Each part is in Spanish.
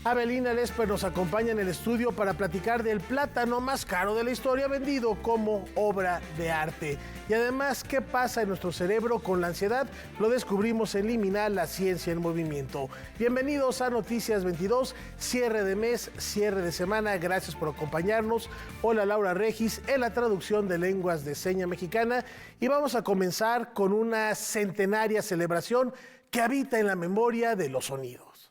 Avelina Lesper nos acompaña en el estudio para platicar del plátano más caro de la historia vendido como obra de arte. Y además, ¿qué pasa en nuestro cerebro con la ansiedad? Lo descubrimos en Liminal, la ciencia en movimiento. Bienvenidos a Noticias 22, cierre de mes, cierre de semana. Gracias por acompañarnos. Hola, Laura Regis en la traducción de lenguas de seña mexicana. Y vamos a comenzar con una centenaria celebración que habita en la memoria de los sonidos.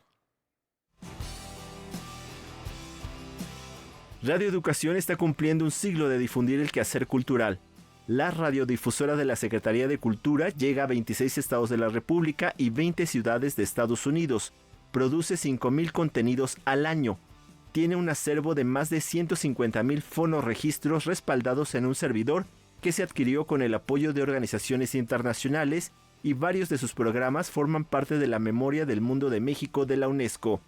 Radio Educación está cumpliendo un siglo de difundir el quehacer cultural. La radiodifusora de la Secretaría de Cultura llega a 26 estados de la República y 20 ciudades de Estados Unidos. Produce 5,000 contenidos al año. Tiene un acervo de más de 150,000 fonoregistros respaldados en un servidor que se adquirió con el apoyo de organizaciones internacionales, y varios de sus programas forman parte de la memoria del mundo de México de la UNESCO.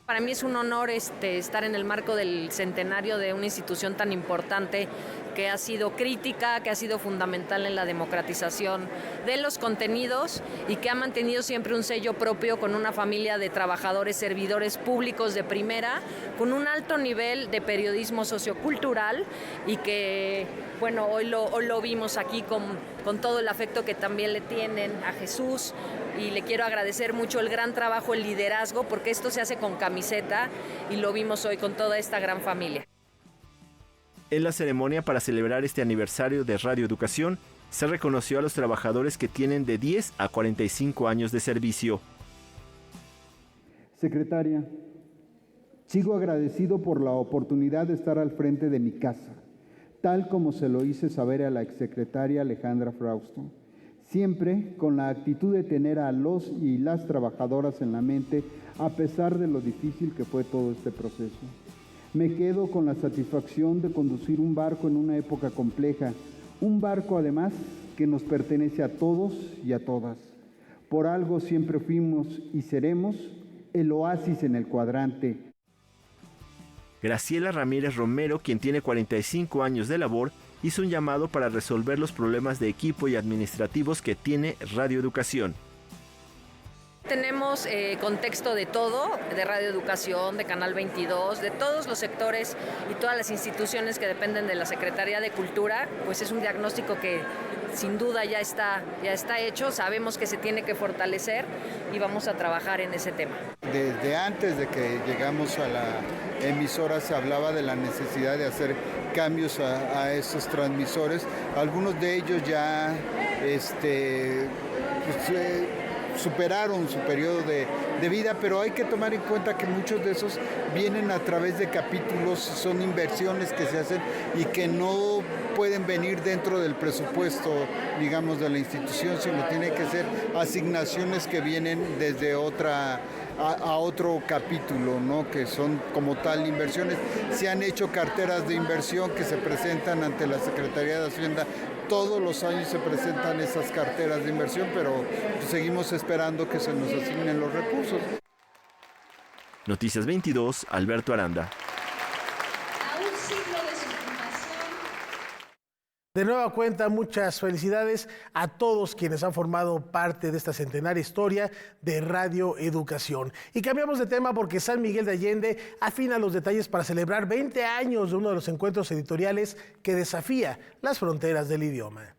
Para mí es un honor estar en el marco del centenario de una institución tan importante que ha sido crítica, que ha sido fundamental en la democratización de los contenidos y que ha mantenido siempre un sello propio con una familia de trabajadores, servidores públicos de primera, con un alto nivel de periodismo sociocultural y que, bueno, hoy lo vimos aquí con todo el afecto que también le tienen a Jesús. Y le quiero agradecer mucho el gran trabajo, el liderazgo, porque esto se hace con camiseta y lo vimos hoy con toda esta gran familia. En la ceremonia para celebrar este aniversario de Radio Educación, se reconoció a los trabajadores que tienen de 10 a 45 años de servicio. Secretaria, sigo agradecido por la oportunidad de estar al frente de mi casa, tal como se lo hice saber a la exsecretaria Alejandra Frausto. Siempre con la actitud de tener a los y las trabajadoras en la mente, a pesar de lo difícil que fue todo este proceso. Me quedo con la satisfacción de conducir un barco en una época compleja, un barco además que nos pertenece a todos y a todas. Por algo siempre fuimos y seremos el oasis en el cuadrante. Graciela Ramírez Romero, quien tiene 45 años de labor, hizo un llamado para resolver los problemas de equipo y administrativos que tiene Radio Educación. Tenemos contexto de todo, de Radio Educación, de Canal 22, de todos los sectores y todas las instituciones que dependen de la Secretaría de Cultura. Pues es un diagnóstico que sin duda ya está hecho, sabemos que se tiene que fortalecer y vamos a trabajar en ese tema. Desde antes de que llegamos a la emisora se hablaba de la necesidad de hacer cambios a estos transmisores. Algunos de ellos ya superaron su periodo de vida, pero hay que tomar en cuenta que muchos de esos vienen a través de capítulos, son inversiones que se hacen y que no pueden venir dentro del presupuesto, digamos, de la institución, sino tiene que ser asignaciones que vienen desde a otro capítulo, ¿no? Que son como tal inversiones. Se han hecho carteras de inversión que se presentan ante la Secretaría de Hacienda. Todos los años se presentan esas carteras de inversión, pero seguimos esperando que se nos asignen los recursos. Noticias 22, Alberto Aranda. De nueva cuenta, muchas felicidades a todos quienes han formado parte de esta centenaria historia de Radio Educación. Y cambiamos de tema porque San Miguel de Allende afina los detalles para celebrar 20 años de uno de los encuentros editoriales que desafía las fronteras del idioma.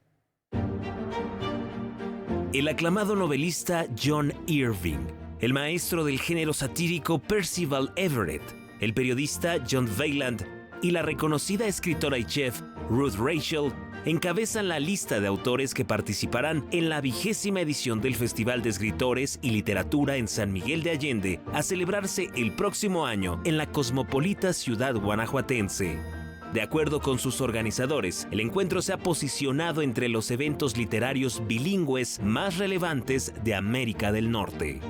El aclamado novelista John Irving, el maestro del género satírico Percival Everett, el periodista John Vaillant y la reconocida escritora y chef Ruth Rachel encabezan la lista de autores que participarán en la 20ª edición del Festival de Escritores y Literatura en San Miguel de Allende, a celebrarse el próximo año en la cosmopolita ciudad guanajuatense. De acuerdo con sus organizadores, el encuentro se ha posicionado entre los eventos literarios bilingües más relevantes de América del Norte.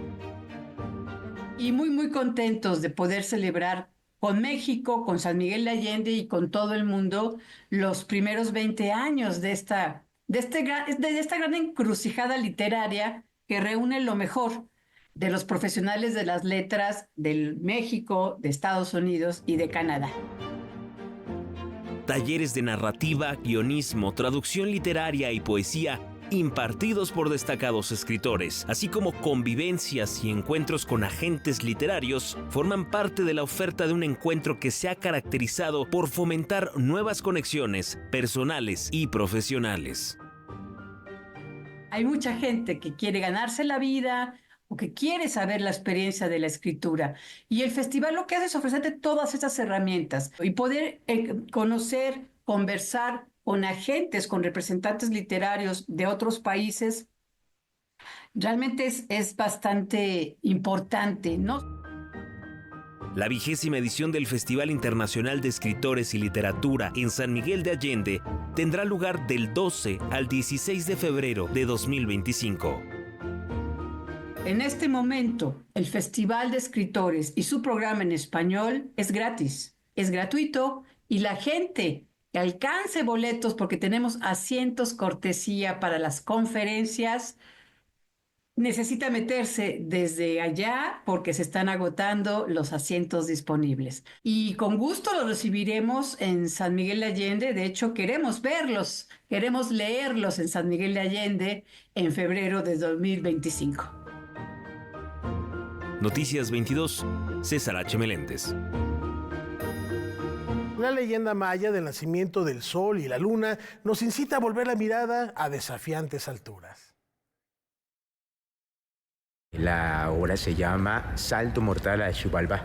Y muy contentos de poder celebrar con México, con San Miguel de Allende y con todo el mundo los primeros 20 años de esta gran encrucijada literaria que reúne lo mejor de los profesionales de las letras de México, de Estados Unidos y de Canadá. Talleres de narrativa, guionismo, traducción literaria y poesía impartidos por destacados escritores, así como convivencias y encuentros con agentes literarios, forman parte de la oferta de un encuentro que se ha caracterizado por fomentar nuevas conexiones personales y profesionales. Hay mucha gente que quiere ganarse la vida o que quiere saber la experiencia de la escritura. Y el festival lo que hace es ofrecerte todas estas herramientas y poder conocer, conversar con agentes, con representantes literarios de otros países. Realmente es bastante importante, ¿no? La 20ª edición del Festival Internacional de Escritores y Literatura en San Miguel de Allende tendrá lugar del 12 al 16 de febrero de 2025. En este momento, el Festival de Escritores y su programa en español es gratis, es gratuito y la gente que alcance boletos porque tenemos asientos cortesía para las conferencias necesita meterse desde allá porque se están agotando los asientos disponibles. Y con gusto los recibiremos en San Miguel de Allende. De hecho, queremos verlos, queremos leerlos en San Miguel de Allende en febrero de 2025. Noticias 22, César H. Meléndez. La leyenda maya del nacimiento del sol y la luna nos incita a volver la mirada a desafiantes alturas. La obra se llama Salto Mortal a Xibalbá.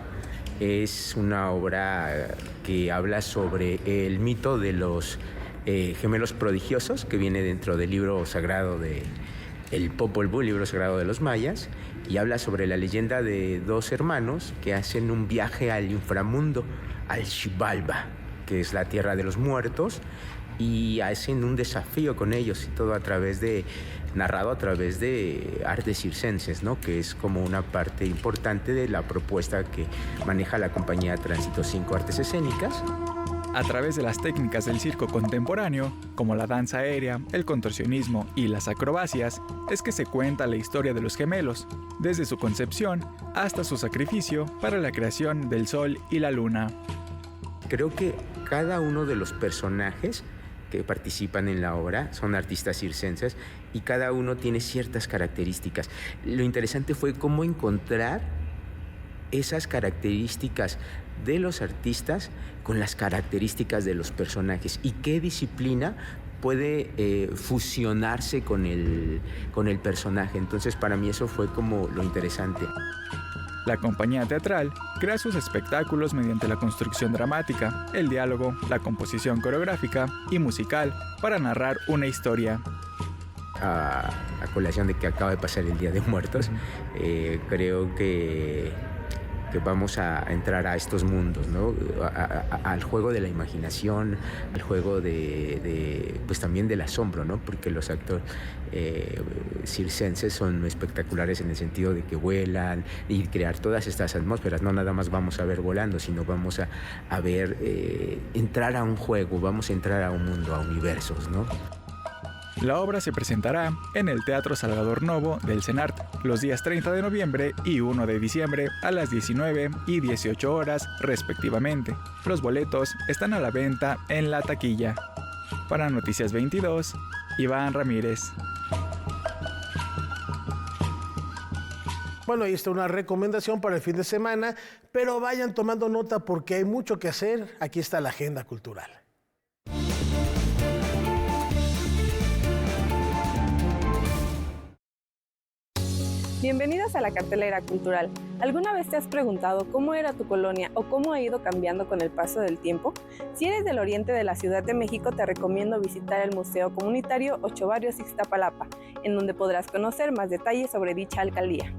Es una obra que habla sobre el mito de los gemelos prodigiosos que viene dentro del libro sagrado de el Popol Vuh, libro sagrado de los mayas, y habla sobre la leyenda de dos hermanos que hacen un viaje al inframundo, al Xibalbá, que es la tierra de los muertos, y hacen un desafío con ellos, y todo narrado a través de artes circenses, ¿no? Que es como una parte importante de la propuesta que maneja la compañía Tránsito 5 Artes Escénicas. A través de las técnicas del circo contemporáneo, como la danza aérea, el contorsionismo y las acrobacias, es que se cuenta la historia de los gemelos, desde su concepción hasta su sacrificio para la creación del sol y la luna. Creo que cada uno de los personajes que participan en la obra son artistas circenses y cada uno tiene ciertas características. Lo interesante fue cómo encontrar esas características de los artistas con las características de los personajes y qué disciplina puede fusionarse con el personaje. Entonces, para mí eso fue como lo interesante. La compañía teatral crea sus espectáculos mediante la construcción dramática, el diálogo, la composición coreográfica y musical para narrar una historia. A colación de que acaba de pasar el Día de Muertos, creo que vamos a entrar a estos mundos, ¿no? Al juego de la imaginación, al juego pues también del asombro, ¿no? Porque los actores circenses son espectaculares en el sentido de que vuelan y crear todas estas atmósferas. No nada más vamos a ver volando, sino vamos a ver entrar a un juego, vamos a entrar a un mundo, a universos, ¿no? La obra se presentará en el Teatro Salvador Novo del CENART los días 30 de noviembre y 1 de diciembre a las 19 y 18 horas respectivamente. Los boletos están a la venta en la taquilla. Para Noticias 22, Iván Ramírez. Bueno, ahí está una recomendación para el fin de semana, pero vayan tomando nota porque hay mucho que hacer. Aquí está la agenda cultural. Bienvenidos a la cartelera cultural. ¿Alguna vez te has preguntado cómo era tu colonia o cómo ha ido cambiando con el paso del tiempo? Si eres del oriente de la Ciudad de México, te recomiendo visitar el Museo Comunitario Ocho Barrios Ixtapalapa, en donde podrás conocer más detalles sobre dicha alcaldía.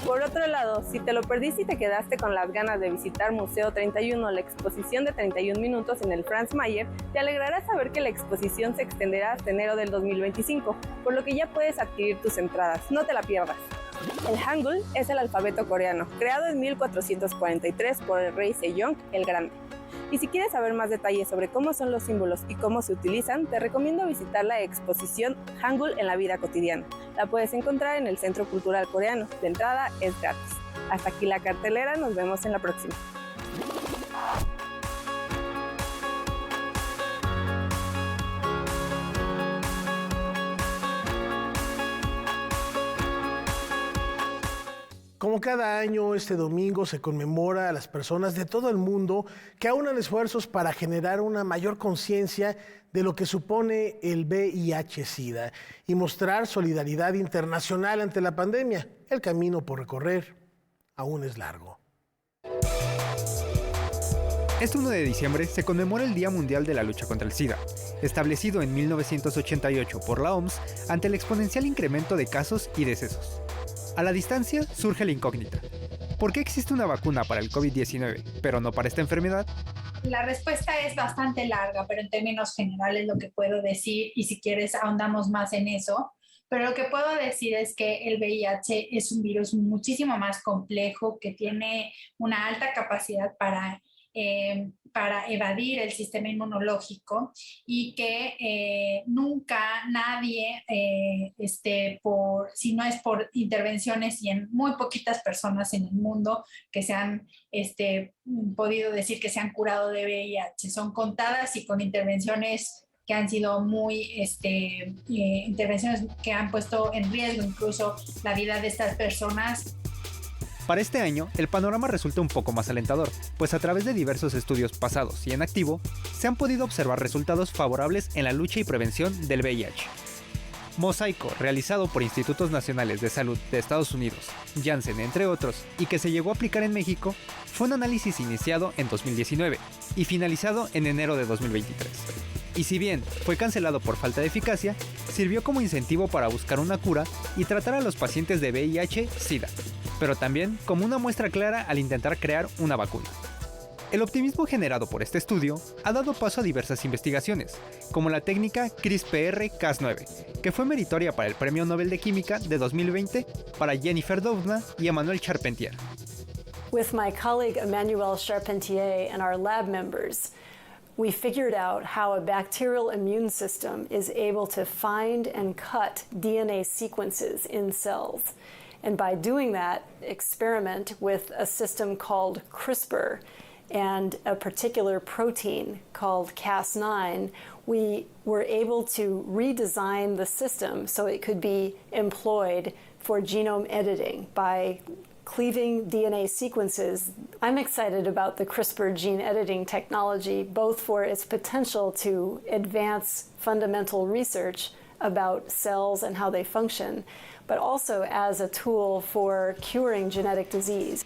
Por otro lado, si te lo perdiste y te quedaste con las ganas de visitar Museo 31, la exposición de 31 minutos en el Franz Mayer, te alegrará saber que la exposición se extenderá hasta enero del 2025, por lo que ya puedes adquirir tus entradas. No te la pierdas. El Hangul es el alfabeto coreano, creado en 1443 por el rey Sejong el Grande. Y si quieres saber más detalles sobre cómo son los símbolos y cómo se utilizan, te recomiendo visitar la exposición Hangul en la vida cotidiana. La puedes encontrar en el Centro Cultural Coreano. De entrada es gratis. Hasta aquí la cartelera, nos vemos en la próxima. Como cada año, este domingo se conmemora a las personas de todo el mundo que aunan esfuerzos para generar una mayor conciencia de lo que supone el VIH-Sida y mostrar solidaridad internacional ante la pandemia. El camino por recorrer aún es largo. Este 1 de diciembre se conmemora el Día Mundial de la Lucha contra el SIDA, establecido en 1988 por la OMS ante el exponencial incremento de casos y decesos. A la distancia surge la incógnita. ¿Por qué existe una vacuna para el COVID-19, pero no para esta enfermedad? La respuesta es bastante larga, pero en términos generales lo que puedo decir, y si quieres ahondamos más en eso, pero lo que puedo decir es que el VIH es un virus muchísimo más complejo que tiene una alta capacidad para evadir el sistema inmunológico y que nunca nadie, si no es por intervenciones y en muy poquitas personas en el mundo que se han podido decir que se han curado de VIH. Son contadas y con intervenciones que han sido intervenciones que han puesto en riesgo incluso la vida de estas personas. Para este año, el panorama resulta un poco más alentador, pues a través de diversos estudios pasados y en activo, se han podido observar resultados favorables en la lucha y prevención del VIH. Mosaico, realizado por Institutos Nacionales de Salud de Estados Unidos, Janssen, entre otros, y que se llegó a aplicar en México, fue un análisis iniciado en 2019 y finalizado en enero de 2023. Y si bien fue cancelado por falta de eficacia, sirvió como incentivo para buscar una cura y tratar a los pacientes de VIH-Sida, pero también como una muestra clara al intentar crear una vacuna. El optimismo generado por este estudio ha dado paso a diversas investigaciones, como la técnica CRISPR-Cas9, que fue meritoria para el Premio Nobel de Química de 2020 para Jennifer Doudna y Emmanuel Charpentier. With my colleague Emmanuel Charpentier and our lab members, we figured out how a bacterial immune system is able to find and cut DNA sequences in cells. And by doing that, experiment with a system called CRISPR and a particular protein called Cas9, we were able to redesign the system so it could be employed for genome editing by cleaving DNA sequences. I'm excited about the CRISPR gene editing technology, both for its potential to advance fundamental research about cells and how they function, but also as a tool for curing genetic disease.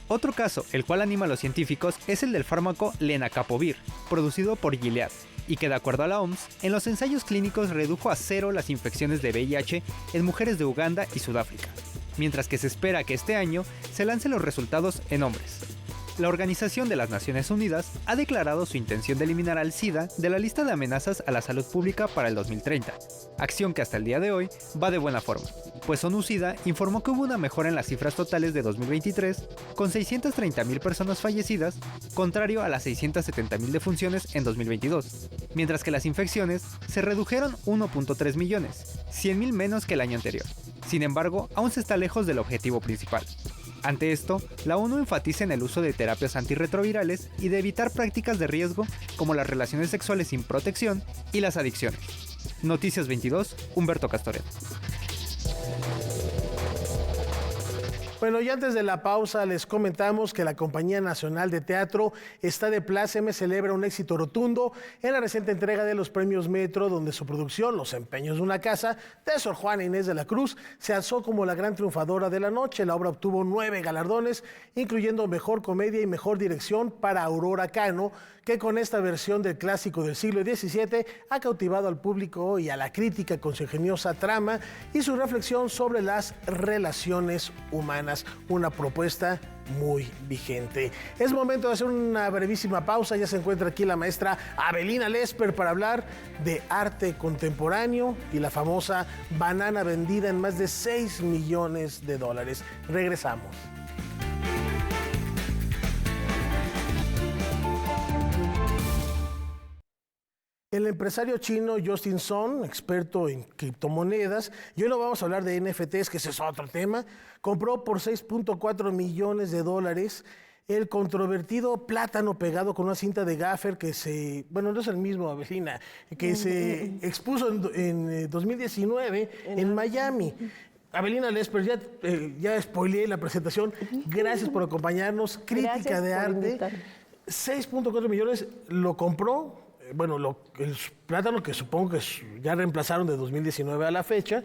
Otro caso, el cual anima a los científicos, es el del fármaco lenacapavir, producido por Gilead, y que de acuerdo a la OMS, en los ensayos clínicos redujo a 0 las infecciones de VIH en mujeres de Uganda y Sudáfrica, mientras que se espera que este año se lancen los resultados en hombres. La Organización de las Naciones Unidas ha declarado su intención de eliminar al SIDA de la lista de amenazas a la salud pública para el 2030, acción que hasta el día de hoy va de buena forma, pues ONU-SIDA informó que hubo una mejora en las cifras totales de 2023, con 630.000 personas fallecidas, contrario a las 670.000 defunciones en 2022, mientras que las infecciones se redujeron 1.3 millones, 100.000 menos que el año anterior. Sin embargo, aún se está lejos del objetivo principal. Ante esto, la ONU enfatiza en el uso de terapias antirretrovirales y de evitar prácticas de riesgo como las relaciones sexuales sin protección y las adicciones. Noticias 22, Humberto Castoret. Bueno, y antes de la pausa les comentamos que la Compañía Nacional de Teatro está de pláceme, celebra un éxito rotundo en la reciente entrega de los premios Metro, donde su producción, Los Empeños de una Casa, de Sor Juana Inés de la Cruz, se alzó como la gran triunfadora de la noche. La obra obtuvo 9 galardones, incluyendo Mejor Comedia y Mejor Dirección para Aurora Cano, que con esta versión del clásico del siglo XVII ha cautivado al público y a la crítica con su ingeniosa trama y su reflexión sobre las relaciones humanas. Una propuesta muy vigente. Es momento de hacer una brevísima pausa. Ya se encuentra aquí la maestra Abelina Lesper para hablar de arte contemporáneo y la famosa banana vendida en más de $6 millones. Regresamos. El empresario chino Justin Sun, experto en criptomonedas, y hoy no vamos a hablar de NFTs, que ese es otro tema, compró por $6.4 millones el controvertido plátano pegado con una cinta de gaffer no es el mismo, Abelina, que se expuso en 2019 en Miami. Abelina Lesper, ya spoileé la presentación. Gracias por acompañarnos. Crítica de arte. 6.4 millones lo compró. Bueno, el plátano que supongo que ya reemplazaron de 2019 a la fecha,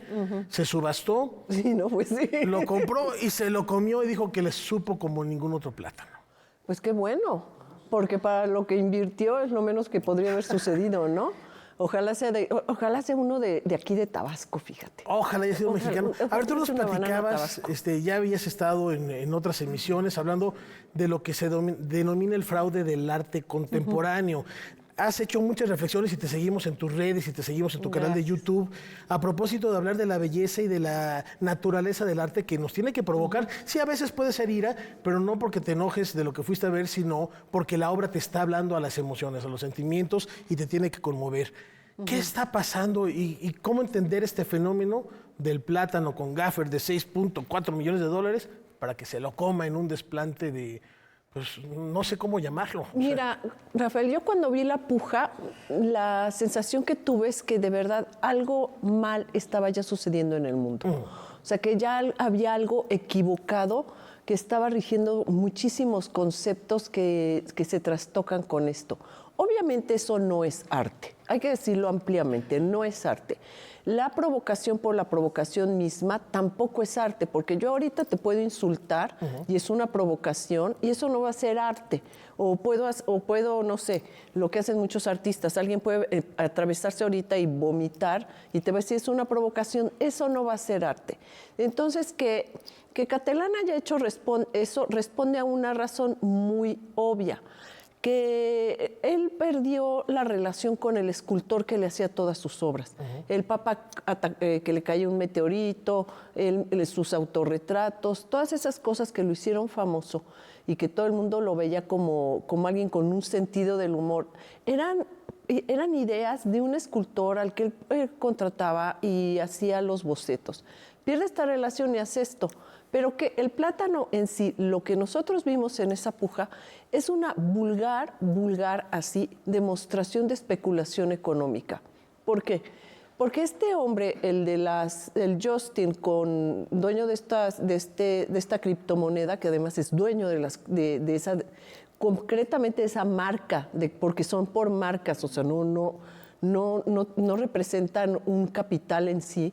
se subastó, sí, no, pues sí. Lo compró y se lo comió y dijo que le supo como ningún otro plátano. Pues qué bueno, porque para lo que invirtió es lo menos que podría haber sucedido, ¿no? Ojalá sea uno de aquí de Tabasco, fíjate. Ojalá haya sido mexicano. A ver, tú nos platicabas, ya habías estado en otras emisiones hablando de lo que se denomina el fraude del arte contemporáneo. Has hecho muchas reflexiones y te seguimos en tus redes y te seguimos en tu canal de YouTube a propósito de hablar de la belleza y de la naturaleza del arte que nos tiene que provocar. Sí, a veces puede ser ira, pero no porque te enojes de lo que fuiste a ver, sino porque la obra te está hablando a las emociones, a los sentimientos y te tiene que conmover. ¿Qué está pasando y cómo entender este fenómeno del plátano con gaffer de 6.4 millones de dólares para que se lo coma en un desplante de... Pues no sé cómo llamarlo. Mira, Rafael, yo cuando vi la puja, la sensación que tuve es que de verdad algo mal estaba ya sucediendo en el mundo. O sea, que ya había algo equivocado, que estaba rigiendo muchísimos conceptos que se trastocan con esto. Obviamente eso no es arte, hay que decirlo ampliamente, no es arte. La provocación por la provocación misma tampoco es arte, porque yo ahorita te puedo insultar y es una provocación y eso no va a ser arte. O puedo, no sé, lo que hacen muchos artistas, alguien puede atravesarse ahorita y vomitar y te va a decir es una provocación, eso no va a ser arte. Entonces que Catalán haya hecho eso responde a una razón muy obvia, que él perdió la relación con el escultor que le hacía todas sus obras. El Papa que le cayó un meteorito, sus autorretratos, todas esas cosas que lo hicieron famoso y que todo el mundo lo veía como alguien con un sentido del humor, eran ideas de un escultor al que él contrataba y hacía los bocetos. Pierde esta relación y hace esto. Pero que el plátano en sí, lo que nosotros vimos en esa puja, es una vulgar así, demostración de especulación económica. ¿Por qué? Porque este hombre, el Justin, dueño de esta criptomoneda, que además es dueño de esa, concretamente de esa marca, porque son por marcas, o sea, no representan un capital en sí.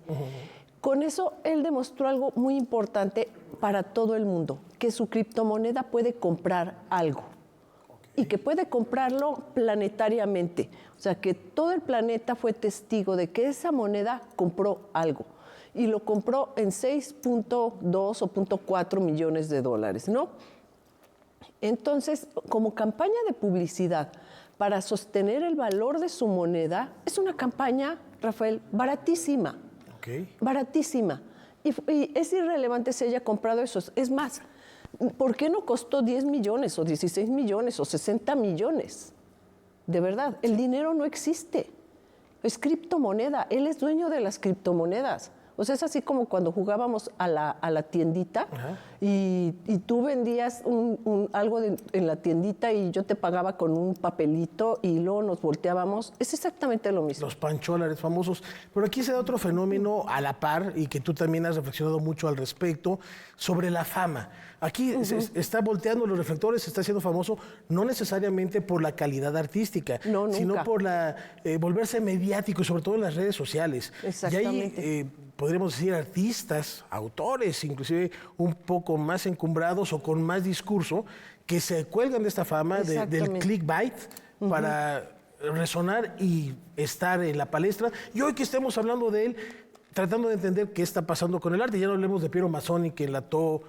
Con eso, él demostró algo muy importante para todo el mundo, que su criptomoneda puede comprar algo y que puede comprarlo planetariamente. O sea, que todo el planeta fue testigo de que esa moneda compró algo y lo compró en 6.2 o 0.4 millones de dólares, ¿no? Entonces, como campaña de publicidad para sostener el valor de su moneda, es una campaña, Rafael, baratísima. Baratísima. Y es irrelevante si haya comprado esos. Es más, ¿por qué no costó 10 millones o 16 millones o 60 millones? De verdad, el dinero no existe. Es criptomoneda. Él es dueño de las criptomonedas. O sea, es así como cuando jugábamos a la tiendita y tú vendías algo en la tiendita y yo te pagaba con un papelito y luego nos volteábamos. Es exactamente lo mismo. Los pancholares famosos. Pero aquí se da otro fenómeno a la par y que tú también has reflexionado mucho al respecto sobre la fama. Aquí está volteando los reflectores, se está haciendo famoso no necesariamente por la calidad artística, sino por volverse mediático y sobre todo en las redes sociales. Exactamente. Y hay, podríamos decir, artistas, autores, inclusive un poco más encumbrados o con más discurso, que se cuelgan de esta fama del clickbait para resonar y estar en la palestra. Y hoy que estemos hablando de él, tratando de entender qué está pasando con el arte. Ya no hablemos de Piero Mazzoni, que enlató...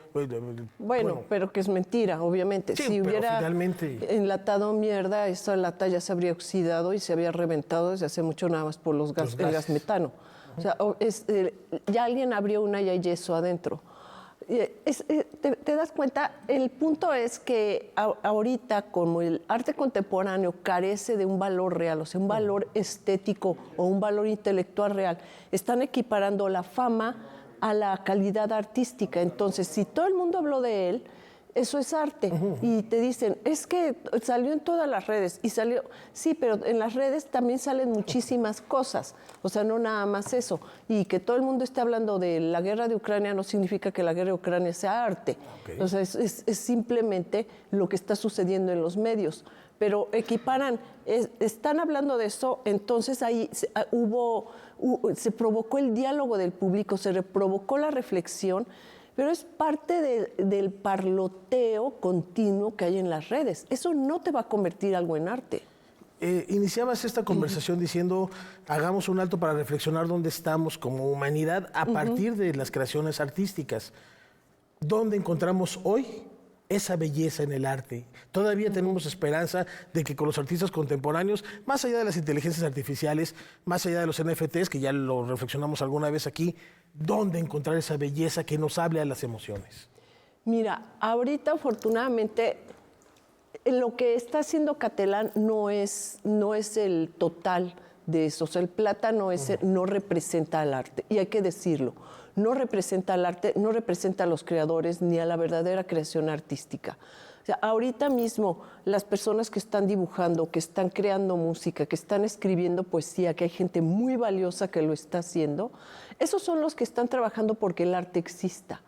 Bueno, pero que es mentira, obviamente. Sí, si hubiera finalmente... enlatado mierda, esa lata ya se habría oxidado y se había reventado desde hace mucho, nada más por el gas metano. O sea, ya alguien abrió una y hay yeso adentro. Te das cuenta, el punto es que ahorita, como el arte contemporáneo carece de un valor real, o sea, un valor estético o un valor intelectual real, están equiparando la fama a la calidad artística. Entonces, si todo el mundo habló de él, eso es arte. Y te dicen, es que salió en todas las redes y salió, sí, pero en las redes también salen muchísimas cosas, o sea, no nada más eso. Y que todo el mundo esté hablando de la guerra de Ucrania no significa que la guerra de Ucrania sea arte. Okay. O sea, es simplemente lo que está sucediendo en los medios. Pero equiparan, están hablando de eso, entonces ahí se provocó el diálogo del público, se provocó la reflexión, pero es parte del parloteo continuo que hay en las redes. Eso no te va a convertir algo en arte. Iniciabas esta conversación diciendo, hagamos un alto para reflexionar dónde estamos como humanidad a partir de las creaciones artísticas. ¿Dónde encontramos hoy esa belleza en el arte? Todavía tenemos esperanza de que con los artistas contemporáneos, más allá de las inteligencias artificiales, más allá de los NFTs, que ya lo reflexionamos alguna vez aquí, ¿dónde encontrar esa belleza que nos hable a las emociones? Mira, ahorita afortunadamente lo que está haciendo Catalán no es el total de eso. O sea, el plata no representa al arte, y hay que decirlo. No representa al arte, no representa a los creadores ni a la verdadera creación artística. O sea, ahorita mismo las personas que están dibujando, que están creando música, que están escribiendo poesía, que hay gente muy valiosa que lo está haciendo, esos son los que están trabajando porque el arte exista.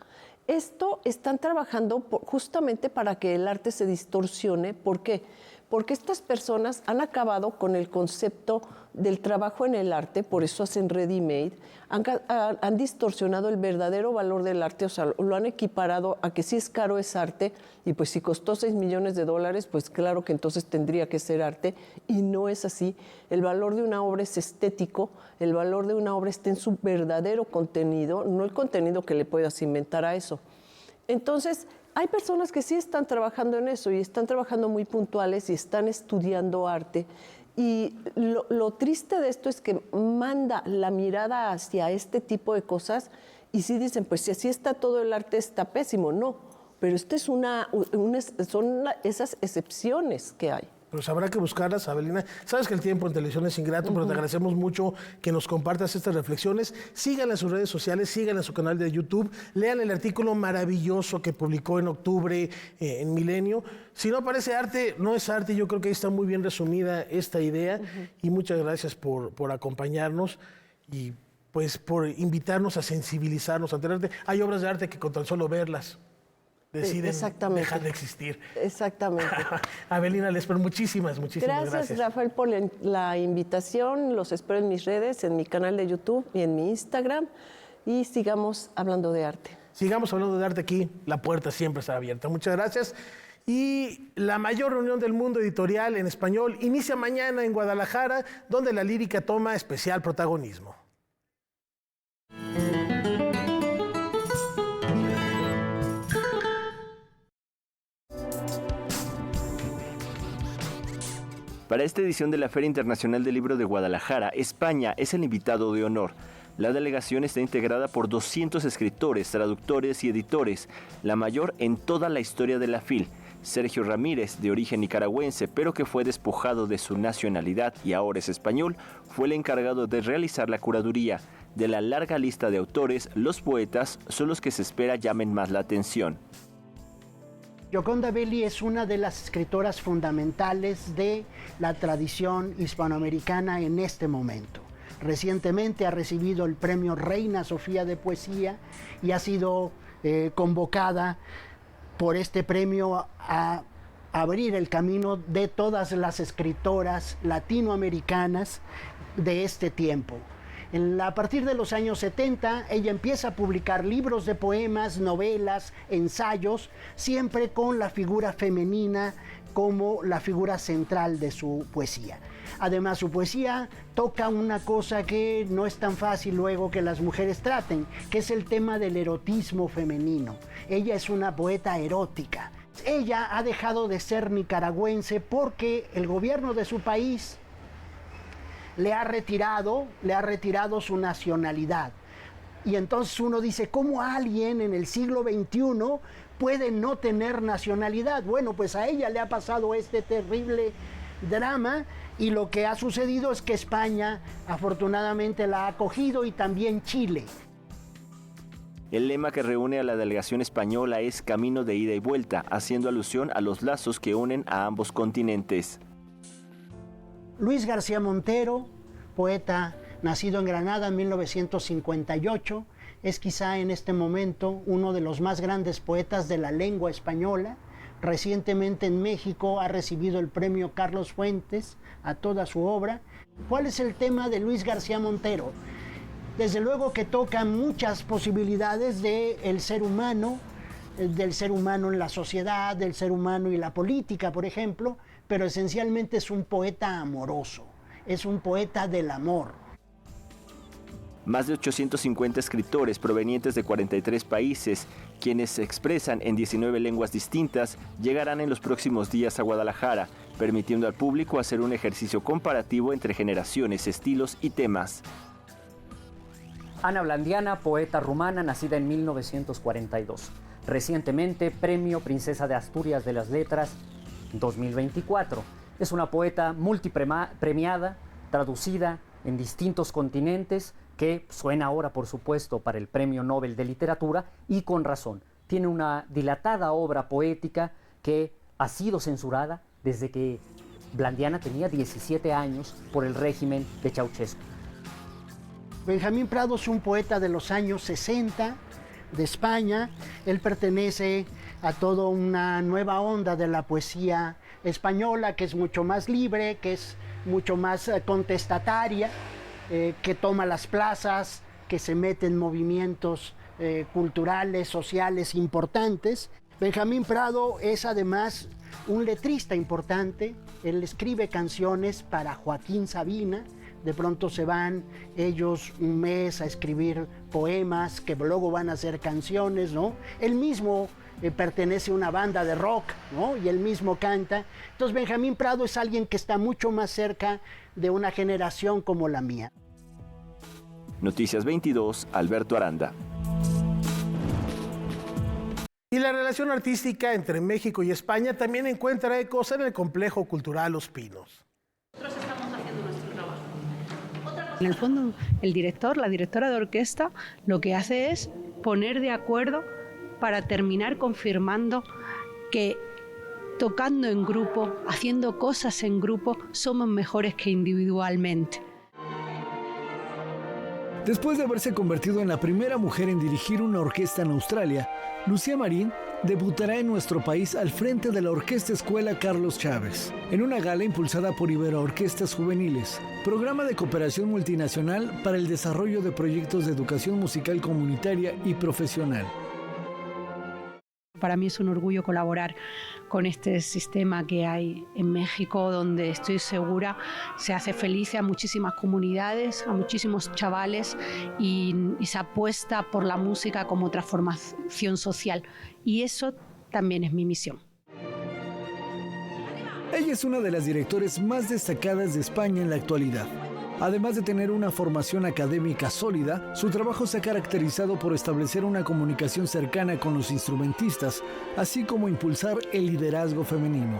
Esto están trabajando justamente para que el arte se distorsione. ¿Por qué? Porque estas personas han acabado con el concepto del trabajo en el arte, por eso hacen ready-made, han distorsionado el verdadero valor del arte, o sea, lo han equiparado a que si es caro es arte, y pues si costó $6 millones, pues claro que entonces tendría que ser arte, y no es así. El valor de una obra es estético, el valor de una obra está en su verdadero contenido, no el contenido que le puedas inventar a eso. Entonces, hay personas que sí están trabajando en eso y están trabajando muy puntuales y están estudiando arte. Y lo triste de esto es que manda la mirada hacia este tipo de cosas y sí dicen, pues si así está todo el arte está pésimo. No, pero esta es son esas excepciones que hay. Pues habrá que buscarlas, Abelina. Sabes que el tiempo en televisión es ingrato, pero te agradecemos mucho que nos compartas estas reflexiones. Síganla en sus redes sociales, síganla en su canal de YouTube, lean el artículo maravilloso que publicó en octubre en Milenio. Si no parece arte, no es arte. Yo creo que ahí está muy bien resumida esta idea. Y muchas gracias por acompañarnos y pues por invitarnos a sensibilizarnos ante el arte. Hay obras de arte que con tan solo verlas deciden dejar de existir. Exactamente. Abelina Lesper, muchísimas gracias. Gracias, Rafael, por la invitación. Los espero en mis redes, en mi canal de YouTube y en mi Instagram. Y sigamos hablando de arte. Sigamos hablando de arte aquí. La puerta siempre estará abierta. Muchas gracias. Y la mayor reunión del mundo editorial en español inicia mañana en Guadalajara, donde la lírica toma especial protagonismo. Para esta edición de la Feria Internacional del Libro de Guadalajara, España es el invitado de honor. La delegación está integrada por 200 escritores, traductores y editores, la mayor en toda la historia de la FIL. Sergio Ramírez, de origen nicaragüense, pero que fue despojado de su nacionalidad y ahora es español, fue el encargado de realizar la curaduría. De la larga lista de autores, los poetas son los que se espera llamen más la atención. Gioconda Belli es una de las escritoras fundamentales de la tradición hispanoamericana en este momento. Recientemente ha recibido el premio Reina Sofía de Poesía y ha sido convocada por este premio a abrir el camino de todas las escritoras latinoamericanas de este tiempo. A partir de los años 70, ella empieza a publicar libros de poemas, novelas, ensayos, siempre con la figura femenina como la figura central de su poesía. Además, su poesía toca una cosa que no es tan fácil luego que las mujeres traten, que es el tema del erotismo femenino. Ella es una poeta erótica. Ella ha dejado de ser nicaragüense porque el gobierno de su país le ha retirado su nacionalidad. Y entonces uno dice, ¿cómo alguien en el siglo XXI puede no tener nacionalidad? Bueno, pues a ella le ha pasado este terrible drama y lo que ha sucedido es que España afortunadamente la ha acogido y también Chile. El lema que reúne a la delegación española es Camino de ida y vuelta, haciendo alusión a los lazos que unen a ambos continentes. Luis García Montero, poeta nacido en Granada en 1958, es quizá en este momento uno de los más grandes poetas de la lengua española. Recientemente en México ha recibido el premio Carlos Fuentes a toda su obra. ¿Cuál es el tema de Luis García Montero? Desde luego que toca muchas posibilidades del ser humano en la sociedad, del ser humano y la política, por ejemplo, pero esencialmente es un poeta amoroso, es un poeta del amor. Más de 850 escritores provenientes de 43 países, quienes se expresan en 19 lenguas distintas, llegarán en los próximos días a Guadalajara, permitiendo al público hacer un ejercicio comparativo entre generaciones, estilos y temas. Ana Blandiana, poeta rumana, nacida en 1942. Recientemente, Premio Princesa de Asturias de las Letras 2024. Es una poeta multipremiada, traducida en distintos continentes, que suena ahora, por supuesto, para el Premio Nobel de Literatura, y con razón. Tiene una dilatada obra poética que ha sido censurada desde que Blandiana tenía 17 años por el régimen de Ceausescu. Benjamín Prado es un poeta de los años 60 de España. Él pertenece a toda una nueva onda de la poesía española, que es mucho más libre, que es mucho más contestataria, que toma las plazas, que se mete en movimientos culturales, sociales importantes. Benjamín Prado es además un letrista importante. Él escribe canciones para Joaquín Sabina. De pronto se van ellos un mes a escribir poemas que luego van a ser canciones, ¿no? Él mismo pertenece a una banda de rock, ¿no? Y él mismo canta. Entonces Benjamín Prado es alguien que está mucho más cerca de una generación como la mía. Noticias 22, Alberto Aranda. Y la relación artística entre México y España también encuentra ecos en el complejo cultural Los Pinos. En el fondo, el director, la directora de orquesta, lo que hace es poner de acuerdo para terminar confirmando que tocando en grupo, haciendo cosas en grupo, somos mejores que individualmente. Después de haberse convertido en la primera mujer en dirigir una orquesta en Australia, Lucía Marín debutará en nuestro país al frente de la Orquesta Escuela Carlos Chávez, en una gala impulsada por Ibero Orquestas Juveniles, programa de cooperación multinacional para el desarrollo de proyectos de educación musical comunitaria y profesional. Para mí es un orgullo colaborar con este sistema que hay en México, donde estoy segura se hace feliz a muchísimas comunidades, a muchísimos chavales y se apuesta por la música como transformación social. Y eso también es mi misión. Ella es una de las directores más destacadas de España en la actualidad. Además de tener una formación académica sólida, su trabajo se ha caracterizado por establecer una comunicación cercana con los instrumentistas, así como impulsar el liderazgo femenino.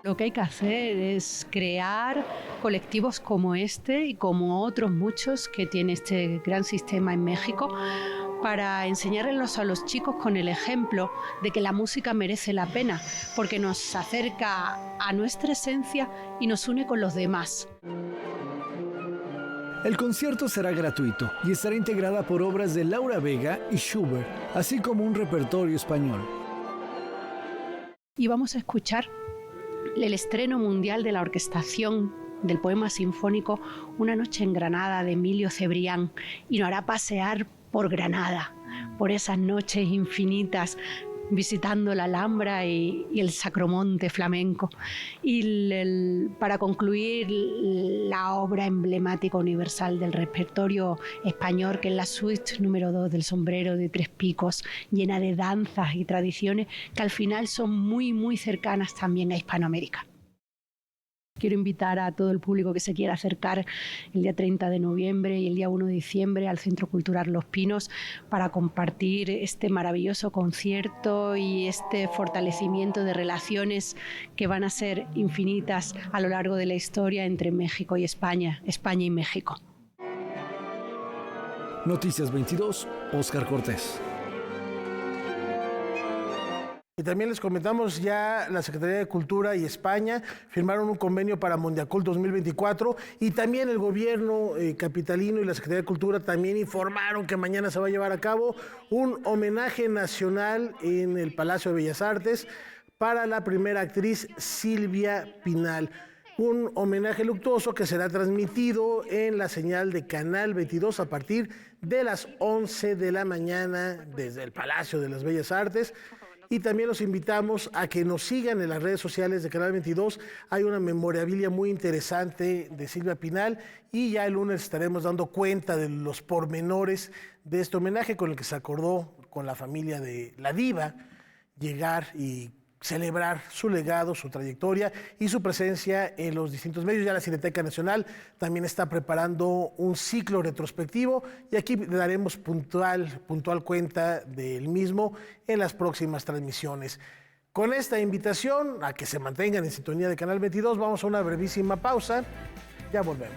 Lo que hay que hacer es crear colectivos como este y como otros muchos que tiene este gran sistema en México, para enseñarles a los chicos con el ejemplo de que la música merece la pena, porque nos acerca a nuestra esencia y nos une con los demás. El concierto será gratuito y estará integrada por obras de Laura Vega y Schubert, así como un repertorio español. Y vamos a escuchar el estreno mundial de la orquestación del poema sinfónico Una noche en Granada de Emilio Cebrián, y nos hará pasear por Granada, por esas noches infinitas, visitando la Alhambra y el Sacromonte flamenco. Y para concluir, la obra emblemática universal del repertorio español, que es la suite número 2 del Sombrero de Tres Picos, llena de danzas y tradiciones que al final son muy, muy cercanas también a Hispanoamérica. Quiero invitar a todo el público que se quiera acercar el día 30 de noviembre y el día 1 de diciembre al Centro Cultural Los Pinos para compartir este maravilloso concierto y este fortalecimiento de relaciones que van a ser infinitas a lo largo de la historia entre México y España, España y México. Noticias 22, Óscar Cortés. Y también les comentamos ya la Secretaría de Cultura y España firmaron un convenio para Mondiacult 2024 y también el gobierno capitalino y la Secretaría de Cultura también informaron que mañana se va a llevar a cabo un homenaje nacional en el Palacio de Bellas Artes para la primera actriz Silvia Pinal. Un homenaje luctuoso que será transmitido en la señal de Canal 22 a partir de las 11 de la mañana desde el Palacio de las Bellas Artes. Y también los invitamos a que nos sigan en las redes sociales de Canal 22. Hay una memorabilia muy interesante de Silvia Pinal y ya el lunes estaremos dando cuenta de los pormenores de este homenaje con el que se acordó con la familia de la diva llegar y celebrar su legado, su trayectoria y su presencia en los distintos medios. Ya la Cineteca Nacional también está preparando un ciclo retrospectivo y aquí le daremos puntual cuenta del mismo en las próximas transmisiones. Con esta invitación a que se mantengan en sintonía de Canal 22, vamos a una brevísima pausa. Ya volvemos.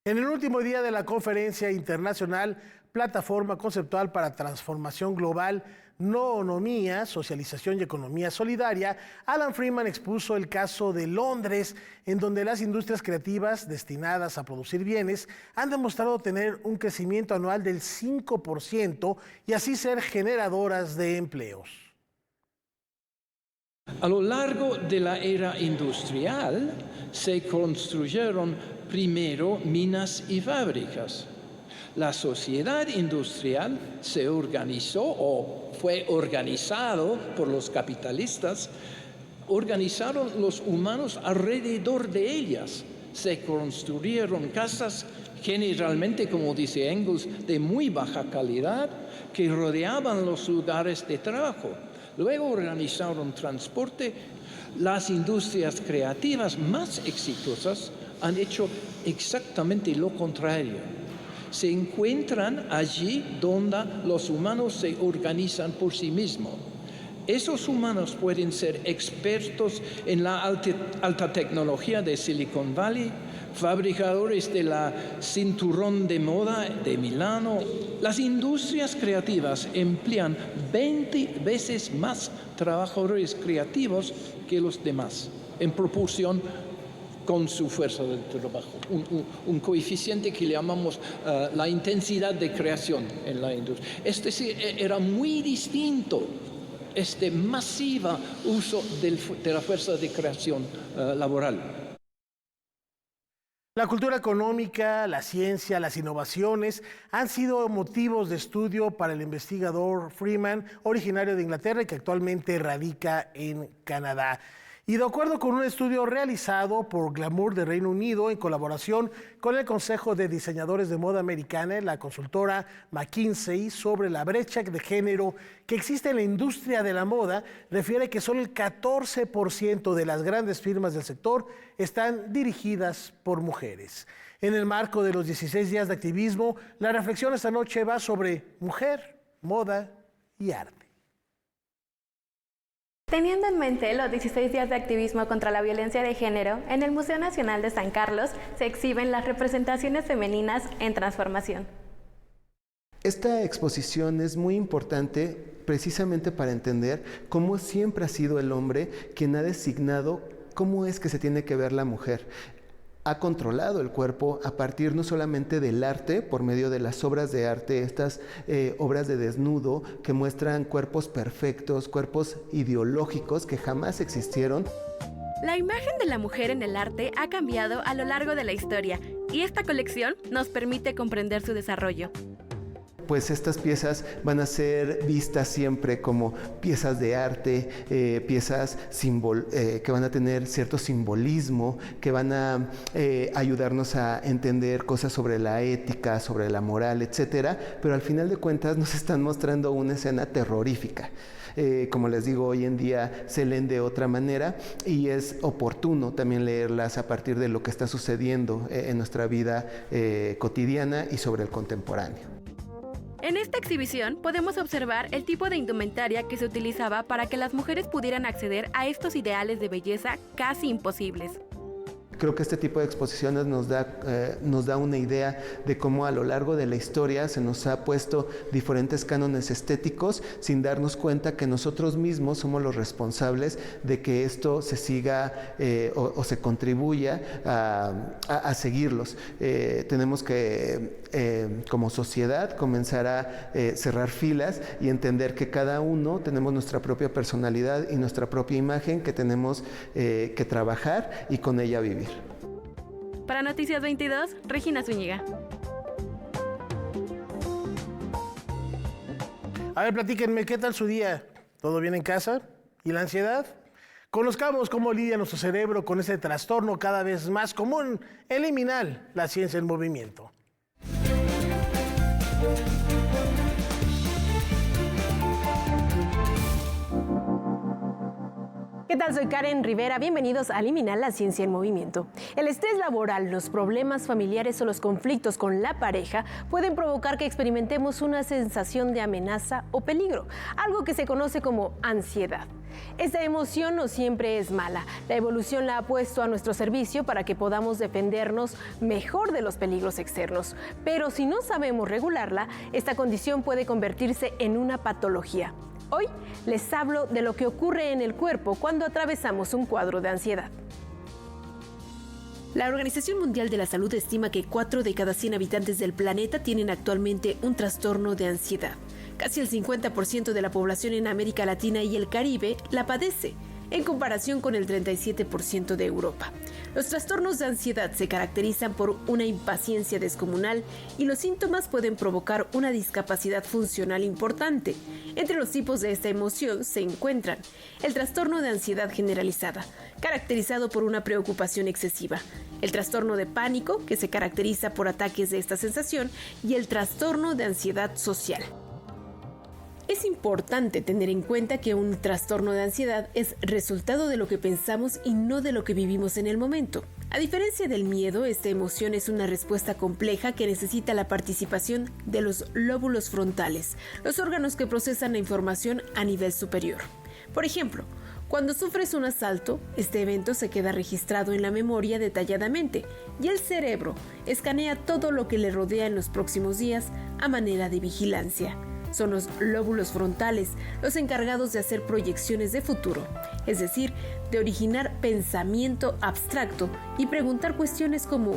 En el último día de la conferencia internacional Plataforma Conceptual para Transformación Global, Noonomía, Socialización y Economía Solidaria, Alan Freeman expuso el caso de Londres, en donde las industrias creativas destinadas a producir bienes han demostrado tener un crecimiento anual del 5% y así ser generadoras de empleos. A lo largo de la era industrial se construyeron primero minas y fábricas. La sociedad industrial se organizó o fue organizado por los capitalistas, organizaron los humanos alrededor de ellas. Se construyeron casas generalmente, como dice Engels, de muy baja calidad que rodeaban los lugares de trabajo. Luego organizaron transporte. Las industrias creativas más exitosas han hecho exactamente lo contrario. Se encuentran allí donde los humanos se organizan por sí mismos. Esos humanos pueden ser expertos en la alta tecnología de Silicon Valley, fabricadores de la cinturón de moda de Milano. Las industrias creativas emplean 20 veces más trabajadores creativos que los demás, en proporción con su fuerza de trabajo, un coeficiente que le llamamos la intensidad de creación en la industria. Es decir, era muy distinto este masivo uso de la fuerza de creación laboral. La cultura económica, la ciencia, las innovaciones han sido motivos de estudio para el investigador Freeman, originario de Inglaterra y que actualmente radica en Canadá. Y de acuerdo con un estudio realizado por Glamour de Reino Unido en colaboración con el Consejo de Diseñadores de Moda Americana y la consultora McKinsey sobre la brecha de género que existe en la industria de la moda, refiere que solo el 14% de las grandes firmas del sector están dirigidas por mujeres. En el marco de los 16 días de activismo, la reflexión esta noche va sobre mujer, moda y arte. Teniendo en mente los 16 días de activismo contra la violencia de género, en el Museo Nacional de San Carlos se exhiben las representaciones femeninas en transformación. Esta exposición es muy importante precisamente para entender cómo siempre ha sido el hombre quien ha designado cómo es que se tiene que ver la mujer. Ha controlado el cuerpo a partir no solamente del arte, por medio de las obras de arte, estas obras de desnudo que muestran cuerpos perfectos, cuerpos ideológicos que jamás existieron. La imagen de la mujer en el arte ha cambiado a lo largo de la historia y esta colección nos permite comprender su desarrollo. Pues estas piezas van a ser vistas siempre como piezas de arte, piezas que van a tener cierto simbolismo, que van a ayudarnos a entender cosas sobre la ética, sobre la moral, etcétera, pero al final de cuentas nos están mostrando una escena terrorífica. Como les digo, hoy en día se leen de otra manera y es oportuno también leerlas a partir de lo que está sucediendo en nuestra vida cotidiana y sobre el contemporáneo. En esta exhibición podemos observar el tipo de indumentaria que se utilizaba para que las mujeres pudieran acceder a estos ideales de belleza casi imposibles. Creo que este tipo de exposiciones nos da una idea de cómo a lo largo de la historia se nos ha puesto diferentes cánones estéticos sin darnos cuenta que nosotros mismos somos los responsables de que esto se siga o se contribuya a seguirlos. Tenemos que, como sociedad, comenzar a cerrar filas y entender que cada uno tenemos nuestra propia personalidad y nuestra propia imagen que tenemos que trabajar y con ella vivir. Para Noticias 22, Regina Zúñiga. A ver, platíquenme, ¿qué tal su día? ¿Todo bien en casa? ¿Y la ansiedad? Conozcamos cómo lidia nuestro cerebro con ese trastorno cada vez más común, el liminal, la ciencia en movimiento. ¿Qué tal? Soy Karen Rivera. Bienvenidos a Liminal, la ciencia en movimiento. El estrés laboral, los problemas familiares o los conflictos con la pareja pueden provocar que experimentemos una sensación de amenaza o peligro, algo que se conoce como ansiedad. Esta emoción no siempre es mala. La evolución la ha puesto a nuestro servicio para que podamos defendernos mejor de los peligros externos. Pero si no sabemos regularla, esta condición puede convertirse en una patología. Hoy les hablo de lo que ocurre en el cuerpo cuando atravesamos un cuadro de ansiedad. La Organización Mundial de la Salud estima que 4 de cada 100 habitantes del planeta tienen actualmente un trastorno de ansiedad. Casi el 50% de la población en América Latina y el Caribe la padece, en comparación con el 37% de Europa. Los trastornos de ansiedad se caracterizan por una impaciencia descomunal y los síntomas pueden provocar una discapacidad funcional importante. Entre los tipos de esta emoción se encuentran el trastorno de ansiedad generalizada, caracterizado por una preocupación excesiva, el trastorno de pánico, que se caracteriza por ataques de esta sensación, y el trastorno de ansiedad social. Es importante tener en cuenta que un trastorno de ansiedad es resultado de lo que pensamos y no de lo que vivimos en el momento. A diferencia del miedo, esta emoción es una respuesta compleja que necesita la participación de los lóbulos frontales, los órganos que procesan la información a nivel superior. Por ejemplo, cuando sufres un asalto, este evento se queda registrado en la memoria detalladamente y el cerebro escanea todo lo que le rodea en los próximos días a manera de vigilancia. Son los lóbulos frontales los encargados de hacer proyecciones de futuro, es decir, de originar pensamiento abstracto y preguntar cuestiones como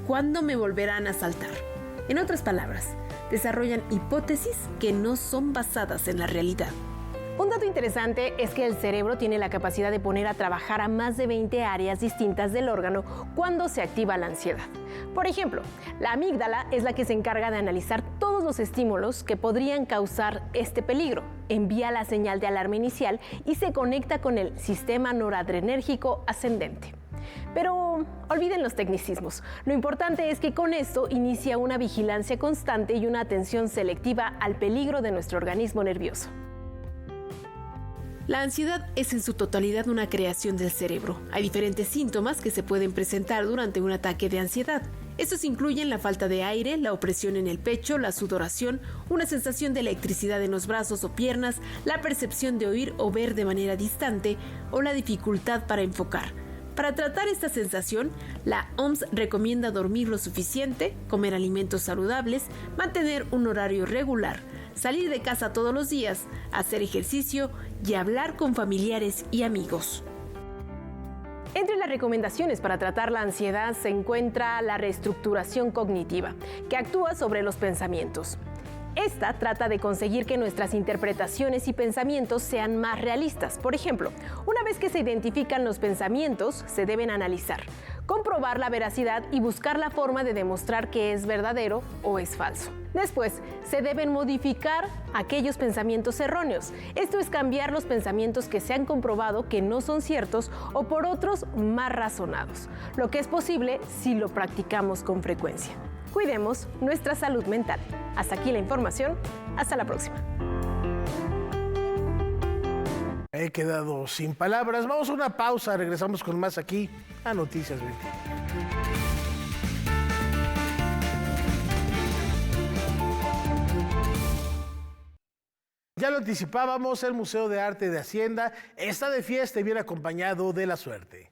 ¿cuándo me volverán a asaltar? En otras palabras, desarrollan hipótesis que no son basadas en la realidad. Un dato interesante es que el cerebro tiene la capacidad de poner a trabajar a más de 20 áreas distintas del órgano cuando se activa la ansiedad. Por ejemplo, la amígdala es la que se encarga de analizar todos los estímulos que podrían causar este peligro. Envía la señal de alarma inicial y se conecta con el sistema noradrenérgico ascendente. Pero olviden los tecnicismos. Lo importante es que con esto inicia una vigilancia constante y una atención selectiva al peligro de nuestro organismo nervioso. La ansiedad es en su totalidad una creación del cerebro. Hay diferentes síntomas que se pueden presentar durante un ataque de ansiedad. Estos incluyen la falta de aire, la opresión en el pecho, la sudoración, una sensación de electricidad en los brazos o piernas, la percepción de oír o ver de manera distante o la dificultad para enfocar. Para tratar esta sensación, la OMS recomienda dormir lo suficiente, comer alimentos saludables, mantener un horario regular, salir de casa todos los días, hacer ejercicio y hablar con familiares y amigos. Entre las recomendaciones para tratar la ansiedad se encuentra la reestructuración cognitiva, que actúa sobre los pensamientos. Esta trata de conseguir que nuestras interpretaciones y pensamientos sean más realistas. Por ejemplo, una vez que se identifican los pensamientos, se deben analizar, comprobar la veracidad y buscar la forma de demostrar que es verdadero o es falso. Después, se deben modificar aquellos pensamientos erróneos. Esto es cambiar los pensamientos que se han comprobado que no son ciertos o por otros más razonados, lo que es posible si lo practicamos con frecuencia. Cuidemos nuestra salud mental. Hasta aquí la información. Hasta la próxima. He quedado sin palabras. Vamos a una pausa. Regresamos con más aquí a Noticias 20. Ya lo anticipábamos, el Museo de Arte de Hacienda está de fiesta y viene acompañado de la suerte.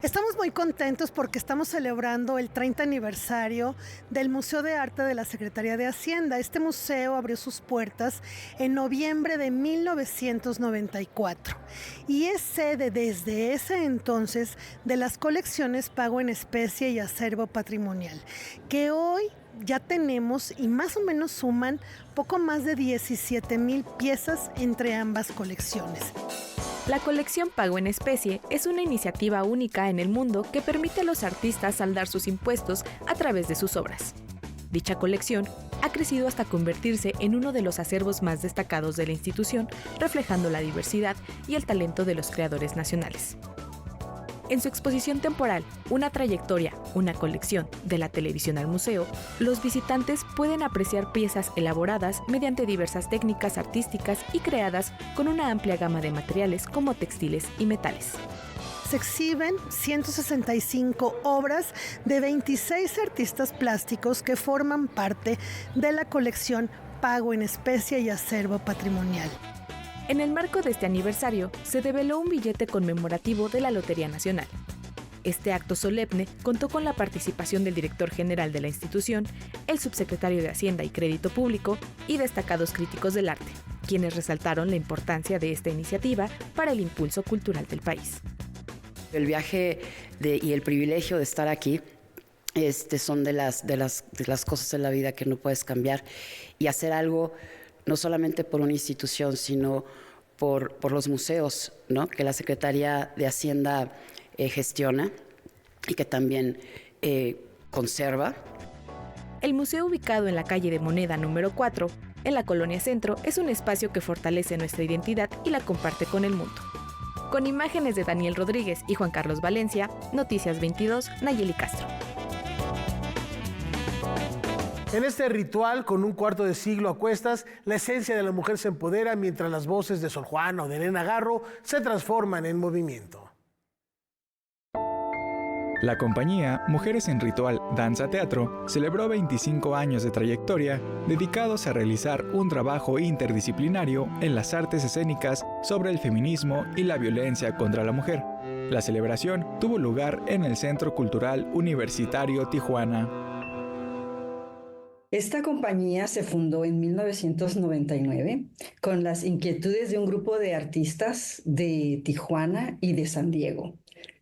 Estamos muy contentos porque estamos celebrando el 30 aniversario del Museo de Arte de la Secretaría de Hacienda. Este museo abrió sus puertas en noviembre de 1994 y es sede desde ese entonces de las colecciones Pago en Especie y Acervo Patrimonial, que hoy ya tenemos y más o menos suman poco más de 17,000 piezas entre ambas colecciones. La colección Pago en Especie es una iniciativa única en el mundo que permite a los artistas saldar sus impuestos a través de sus obras. Dicha colección ha crecido hasta convertirse en uno de los acervos más destacados de la institución, reflejando la diversidad y el talento de los creadores nacionales. En su exposición temporal, Una trayectoria, una colección, de la televisión al museo, los visitantes pueden apreciar piezas elaboradas mediante diversas técnicas artísticas y creadas con una amplia gama de materiales como textiles y metales. Se exhiben 165 obras de 26 artistas plásticos que forman parte de la colección Pago en Especie y Acervo Patrimonial. En el marco de este aniversario, se develó un billete conmemorativo de la Lotería Nacional. Este acto solemne contó con la participación del director general de la institución, el subsecretario de Hacienda y Crédito Público y destacados críticos del arte, quienes resaltaron la importancia de esta iniciativa para el impulso cultural del país. El viaje y el privilegio de estar aquí son de las cosas en la vida que no puedes cambiar, y hacer algo no solamente por una institución, sino por los museos, ¿no?, que la Secretaría de Hacienda gestiona y que también conserva. El museo, ubicado en la calle de Moneda número 4, en la Colonia Centro, es un espacio que fortalece nuestra identidad y la comparte con el mundo. Con imágenes de Daniel Rodríguez y Juan Carlos Valencia, Noticias 22, Nayeli Castro. En este ritual, con un cuarto de siglo a cuestas, la esencia de la mujer se empodera mientras las voces de Sor Juana o de Elena Garro se transforman en movimiento. La compañía Mujeres en Ritual Danza Teatro celebró 25 años de trayectoria dedicados a realizar un trabajo interdisciplinario en las artes escénicas sobre el feminismo y la violencia contra la mujer. La celebración tuvo lugar en el Centro Cultural Universitario Tijuana. Esta compañía se fundó en 1999 con las inquietudes de un grupo de artistas de Tijuana y de San Diego,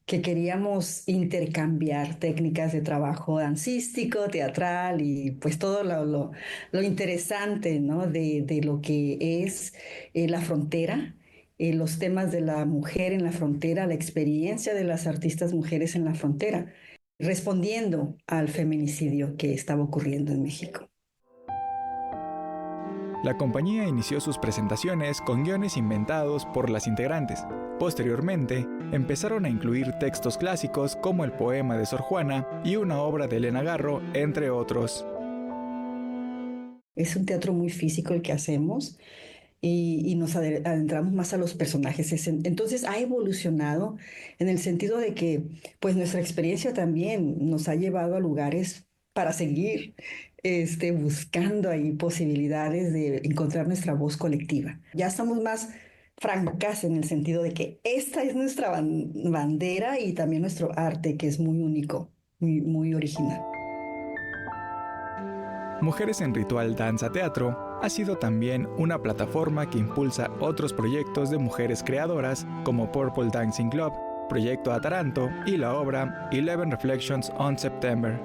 que queríamos intercambiar técnicas de trabajo dancístico, teatral y pues todo lo interesante, ¿no?, de lo que es la frontera, los temas de la mujer en la frontera, la experiencia de las artistas mujeres en la frontera, respondiendo al feminicidio que estaba ocurriendo en México. La compañía inició sus presentaciones con guiones inventados por las integrantes. Posteriormente, empezaron a incluir textos clásicos como el poema de Sor Juana y una obra de Elena Garro, entre otros. Es un teatro muy físico el que hacemos y nos adentramos más a los personajes. Entonces ha evolucionado en el sentido de que pues nuestra experiencia también nos ha llevado a lugares para seguir buscando ahí posibilidades de encontrar nuestra voz colectiva. Ya estamos más francas en el sentido de que esta es nuestra bandera y también nuestro arte, que es muy único, muy original. Mujeres en Ritual Danza Teatro ha sido también una plataforma que impulsa otros proyectos de mujeres creadoras como Purple Dancing Club, Proyecto Ataranto y la obra 11 Reflections on September.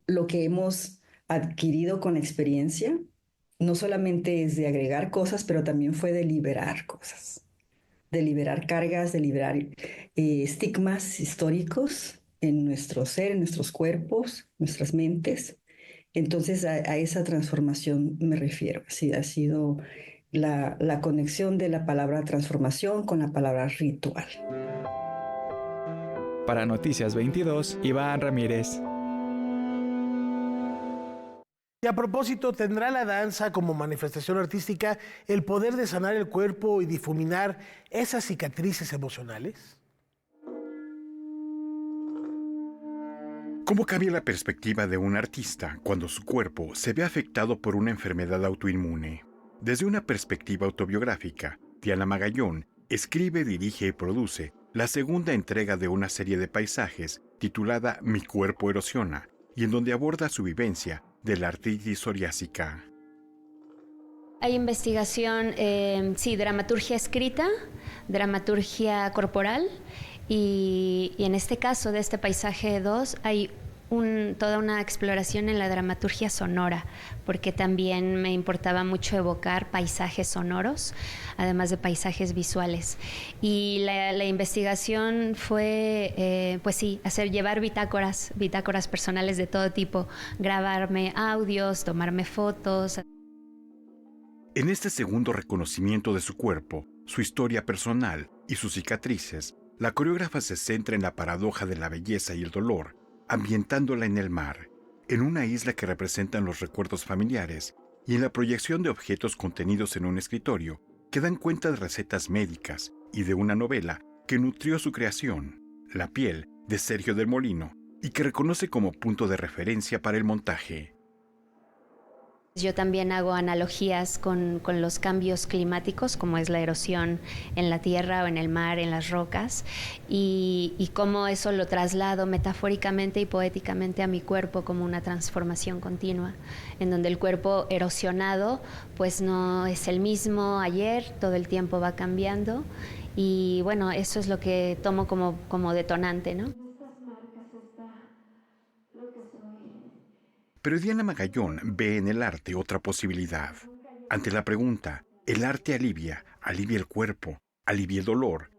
Lo que hemos adquirido con la experiencia no solamente es de agregar cosas, pero también fue de liberar cosas, de liberar cargas, de liberar estigmas históricos en nuestro ser, en nuestros cuerpos, nuestras mentes. Entonces a esa transformación me refiero. Sí, ha sido la conexión de la palabra transformación con la palabra ritual. Para Noticias 22, Iván Ramírez. Y a propósito, ¿tendrá la danza como manifestación artística el poder de sanar el cuerpo y difuminar esas cicatrices emocionales? ¿Cómo cambia la perspectiva de un artista cuando su cuerpo se ve afectado por una enfermedad autoinmune? Desde una perspectiva autobiográfica, Diana Magallón escribe, dirige y produce la segunda entrega de una serie de paisajes titulada Mi cuerpo erosiona, y en donde aborda su vivencia de la artritis psoriásica. Hay investigación, dramaturgia escrita, dramaturgia corporal, y en este caso de este paisaje 2 hay toda una exploración en la dramaturgia sonora, porque también me importaba mucho evocar paisajes sonoros, además de paisajes visuales. Y la investigación fue, llevar bitácoras personales de todo tipo, grabarme audios, tomarme fotos. En este segundo reconocimiento de su cuerpo, su historia personal y sus cicatrices, la coreógrafa se centra en la paradoja de la belleza y el dolor, ambientándola en el mar, en una isla que representan los recuerdos familiares y en la proyección de objetos contenidos en un escritorio que dan cuenta de recetas médicas y de una novela que nutrió su creación, La piel, de Sergio del Molino, y que reconoce como punto de referencia para el montaje. Yo también hago analogías con los cambios climáticos, como es la erosión en la tierra o en el mar, en las rocas, y cómo eso lo traslado metafóricamente y poéticamente a mi cuerpo como una transformación continua, en donde el cuerpo erosionado pues no es el mismo ayer, todo el tiempo va cambiando, y bueno, eso es lo que tomo como detonante, ¿no? Pero Diana Magallón ve en el arte otra posibilidad. Ante la pregunta, ¿el arte alivia el cuerpo, alivia el dolor?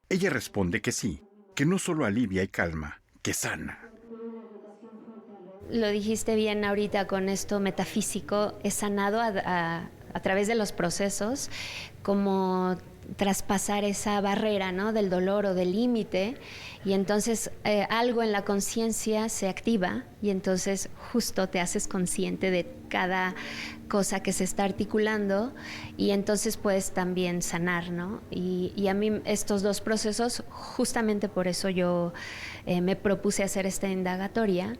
Ella responde que sí, que no solo alivia y calma, que sana. Lo dijiste bien ahorita con esto metafísico, he sanado a través de los procesos, como traspasar esa barrera, ¿no?, del dolor o del límite, y entonces algo en la conciencia se activa y entonces justo te haces consciente de cada cosa que se está articulando y entonces puedes también sanar, ¿no? Y a mí estos dos procesos, justamente por eso yo me propuse hacer esta indagatoria,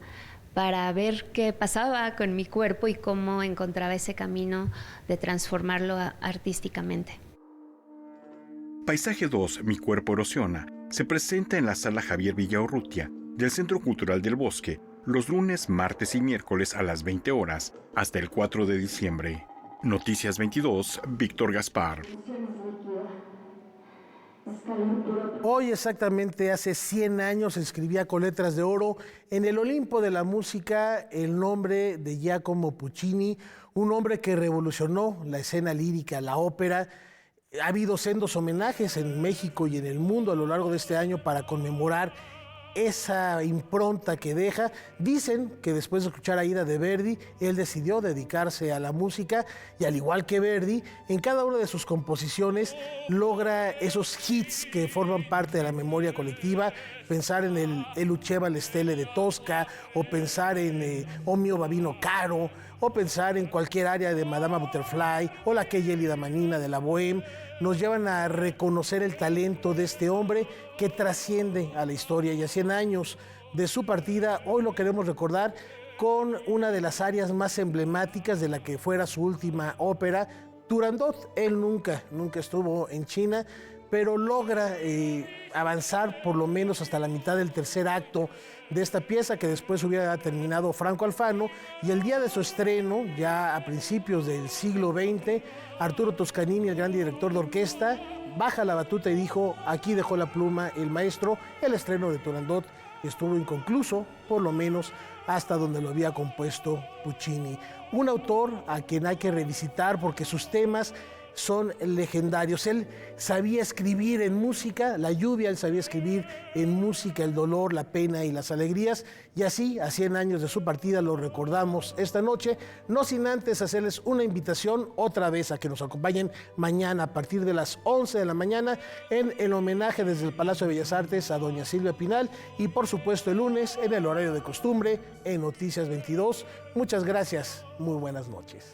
para ver qué pasaba con mi cuerpo y cómo encontraba ese camino de transformarlo artísticamente. Paisaje 2, Mi cuerpo erosiona, se presenta en la Sala Javier Villaurrutia del Centro Cultural del Bosque los lunes, martes y miércoles a las 20 horas hasta el 4 de diciembre. Noticias 22, Víctor Gaspar. Hoy exactamente hace 100 años se escribía con letras de oro en el Olimpo de la música el nombre de Giacomo Puccini, un hombre que revolucionó la escena lírica, la ópera. Ha habido sendos homenajes en México y en el mundo a lo largo de este año para conmemorar esa impronta que deja. Dicen que después de escuchar Aida de Verdi, él decidió dedicarse a la música y al igual que Verdi, en cada una de sus composiciones logra esos hits que forman parte de la memoria colectiva. Pensar en el Luceva le Stelle de Tosca, o pensar en O mio Babino Caro, o pensar en cualquier área de Madama Butterfly o la que Gelida Manina de la Bohème, nos llevan a reconocer el talento de este hombre que trasciende a la historia. Y a 100 años de su partida, hoy lo queremos recordar con una de las áreas más emblemáticas de la que fuera su última ópera, Turandot. Él nunca estuvo en China, pero logra avanzar por lo menos hasta la mitad del tercer acto de esta pieza, que después hubiera terminado Franco Alfano, y el día de su estreno, ya a principios del siglo XX, Arturo Toscanini, el gran director de orquesta, baja la batuta y dijo: aquí dejó la pluma el maestro. El estreno de Turandot estuvo inconcluso, por lo menos hasta donde lo había compuesto Puccini. Un autor a quien hay que revisitar porque sus temas son legendarios. Él sabía escribir en música la lluvia, él sabía escribir en música el dolor, la pena y las alegrías, y así, a 100 años de su partida, lo recordamos esta noche, no sin antes hacerles una invitación otra vez a que nos acompañen mañana a partir de las 11 de la mañana en el homenaje desde el Palacio de Bellas Artes a doña Silvia Pinal, y por supuesto el lunes en el horario de costumbre en Noticias 22. Muchas gracias, muy buenas noches.